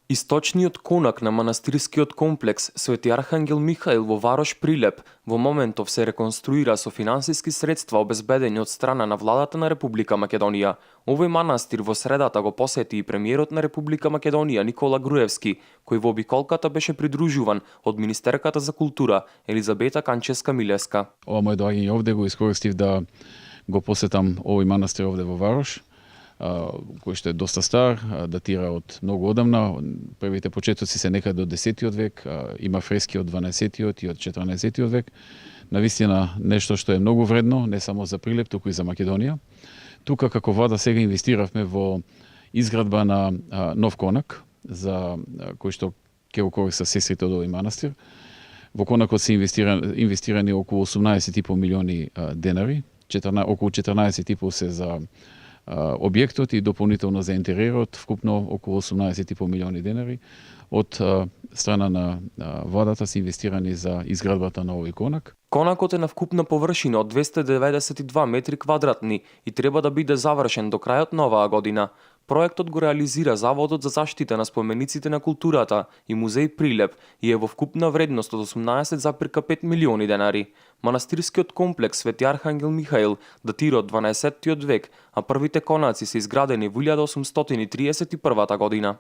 Источниот конак на манастирскиот комплекс Свети Архангел Михаил во Варош Прилеп во моментов се реконструира со финансиски средства обезбедени од страна на владата на Република Македонија. Овој манастир во средата го посети и премиерот на Република Македонија Никола Груевски, кој во обиколката беше придружуван од министерката за култура Елизабета Канческа Милеска. Ова мој доаѓање овде го искористив да го посетам овој манастир овде во Варош, кој што е доста стар, датира од многу одамна. Првите почетоци се некаде од 10-тиот век, има фрески од 12-тиот и од 14-тиот век. Навистина нешто што е многу вредно, не само за Прилеп, туку и за Македонија. Тука како влада сега инвестиравме во изградба на нов конак, за кој што ќе го користат сестрите од овој манастир. Во конакот се инвестирани околу 18,5 милиони денари, околу 14,5 се за објектот и дополнително за интериерот, вкупно околу 18,5 милиони денари. Од страна на владата се инвестирани за изградбата на овој конак. Конакот е на вкупна површина од 292 метри квадратни и треба да биде завршен до крајот на оваа година. Проектот го реализира Заводот за заштита на спомениците на културата и Музеј Прилеп и е во вкупна вредност од 18,5 милиони денари. Манастирскиот комплекс Свети Архангел Михаил датира од 12-тиот век, а првите конаци се изградени во 1831 година.